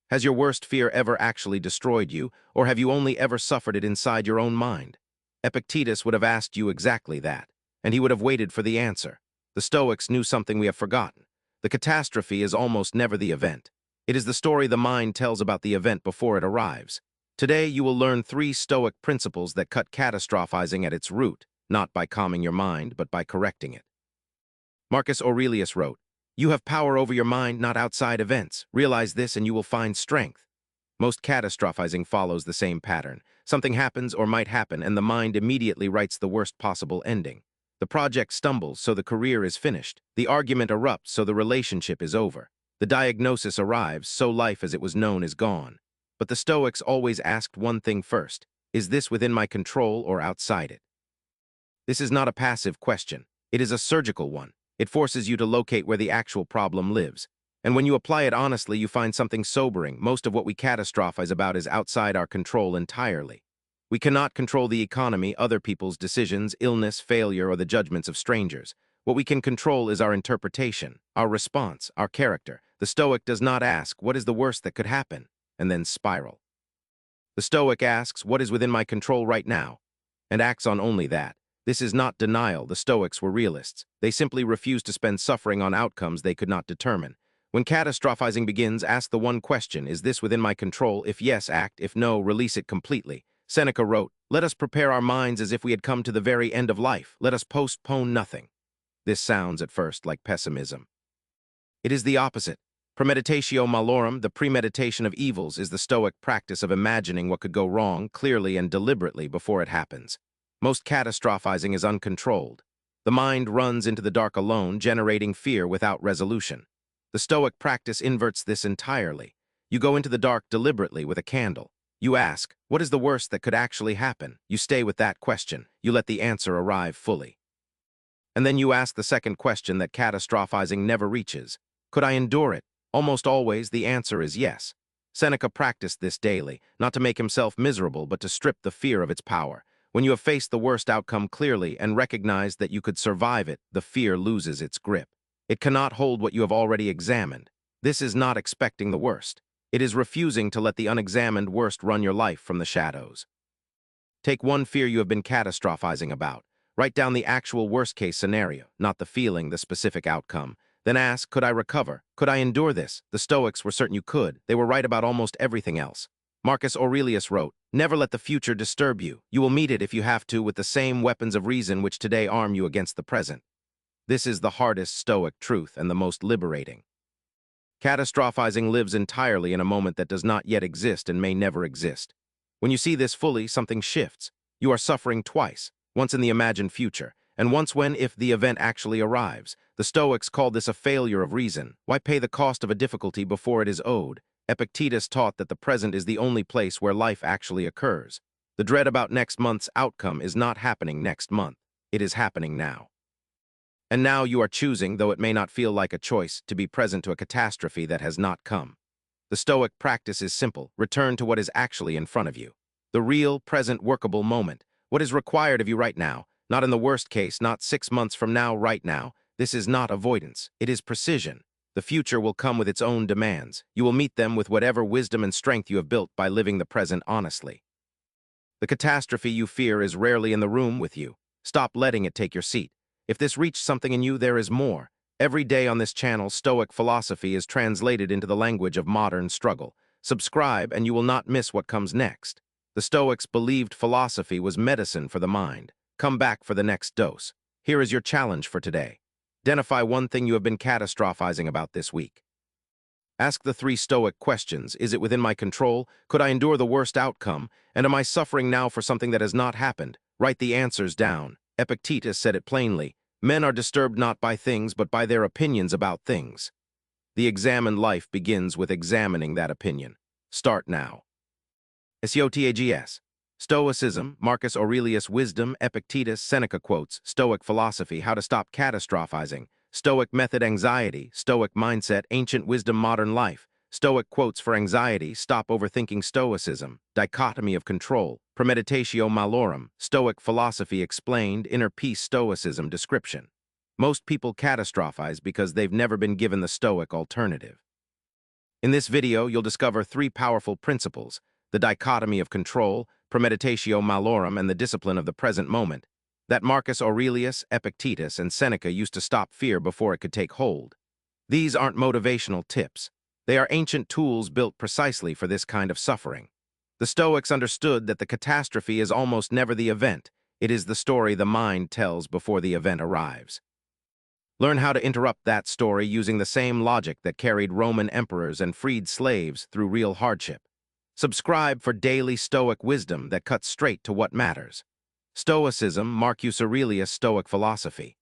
Has your worst fear ever actually destroyed you, or have you only ever suffered it inside your own mind? Epictetus would have asked you exactly that, and he would have waited for the answer. The Stoics knew something we have forgotten. The catastrophe is almost never the event. It is the story the mind tells about the event before it arrives. Today, you will learn 3 Stoic principles that cut catastrophizing at its root, not by calming your mind, but by correcting it. Marcus Aurelius wrote, "You have power over your mind, not outside events. Realize this and you will find strength." Most catastrophizing follows the same pattern. Something happens or might happen, and the mind immediately writes the worst possible ending. The project stumbles, so the career is finished. The argument erupts, so the relationship is over. The diagnosis arrives, so life as it was known is gone. But the Stoics always asked one thing first: is this within my control or outside it? This is not a passive question. It is a surgical one. It forces you to locate where the actual problem lives. And when you apply it honestly, you find something sobering. Most of what we catastrophize about is outside our control entirely. We cannot control the economy, other people's decisions, illness, failure, or the judgments of strangers. What we can control is our interpretation, our response, our character. The Stoic does not ask, what is the worst that could happen, and then spiral. The Stoic asks, what is within my control right now, and acts on only that. This is not denial. The Stoics were realists. They simply refused to spend suffering on outcomes they could not determine. When catastrophizing begins, ask the one question: is this within my control? If yes, act. If no, release it completely. Seneca wrote, "Let us prepare our minds as if we had come to the very end of life. Let us postpone nothing." This sounds at first like pessimism. It is the opposite. Premeditatio malorum, the premeditation of evils, is the Stoic practice of imagining what could go wrong clearly and deliberately before it happens. Most catastrophizing is uncontrolled. The mind runs into the dark alone, generating fear without resolution. The Stoic practice inverts this entirely. You go into the dark deliberately with a candle. You ask, what is the worst that could actually happen? You stay with that question. You let the answer arrive fully. And then you ask the second question that catastrophizing never reaches. Could I endure it? Almost always, the answer is yes. Seneca practiced this daily, not to make himself miserable, but to strip the fear of its power. When you have faced the worst outcome clearly and recognized that you could survive it, the fear loses its grip. It cannot hold what you have already examined. This is not expecting the worst. It is refusing to let the unexamined worst run your life from the shadows. Take one fear you have been catastrophizing about. Write down the actual worst-case scenario, not the feeling, the specific outcome. Then ask, could I recover? Could I endure this? The Stoics were certain you could. They were right about almost everything else. Marcus Aurelius wrote, "Never let the future disturb you. You will meet it, if you have to, with the same weapons of reason which today arm you against the present." This is the hardest Stoic truth and the most liberating. Catastrophizing lives entirely in a moment that does not yet exist and may never exist. When you see this fully, something shifts. You are suffering twice, once in the imagined future, and once when, if the event actually arrives. The Stoics called this a failure of reason. Why pay the cost of a difficulty before it is owed? Epictetus taught that the present is the only place where life actually occurs. The dread about next month's outcome is not happening next month. It is happening now. And now you are choosing, though it may not feel like a choice, to be present to a catastrophe that has not come. The Stoic practice is simple. Return to what is actually in front of you. The real, present, workable moment. What is required of you right now? Not in the worst case, not 6 months from now, right now. This is not avoidance. It is precision. The future will come with its own demands. You will meet them with whatever wisdom and strength you have built by living the present honestly. The catastrophe you fear is rarely in the room with you. Stop letting it take your seat. If this reached something in you, there is more. Every day on this channel, Stoic philosophy is translated into the language of modern struggle. Subscribe and you will not miss what comes next. The Stoics believed philosophy was medicine for the mind. Come back for the next dose. Here is your challenge for today. Identify one thing you have been catastrophizing about this week. Ask the 3 Stoic questions. Is it within my control? Could I endure the worst outcome? And am I suffering now for something that has not happened? Write the answers down. Epictetus said it plainly. Men are disturbed not by things, but by their opinions about things. The examined life begins with examining that opinion. Start now. SEOTAGS. Stoicism, Marcus Aurelius wisdom, Epictetus, Seneca quotes, Stoic philosophy, how to stop catastrophizing, Stoic method anxiety, Stoic mindset, ancient wisdom, modern life, Stoic quotes for anxiety, stop overthinking Stoicism, dichotomy of control, premeditatio malorum, Stoic philosophy explained, inner peace Stoicism description. Most people catastrophize because they've never been given the Stoic alternative. In this video, you'll discover three powerful principles: the dichotomy of control, premeditatio malorum, and the discipline of the present moment, that Marcus Aurelius, Epictetus, and Seneca used to stop fear before it could take hold. These aren't motivational tips. They are ancient tools built precisely for this kind of suffering. The Stoics understood that the catastrophe is almost never the event. It is the story the mind tells before the event arrives. Learn how to interrupt that story using the same logic that carried Roman emperors and freed slaves through real hardship. Subscribe for daily Stoic wisdom that cuts straight to what matters. Stoicism, Marcus Aurelius' Stoic philosophy.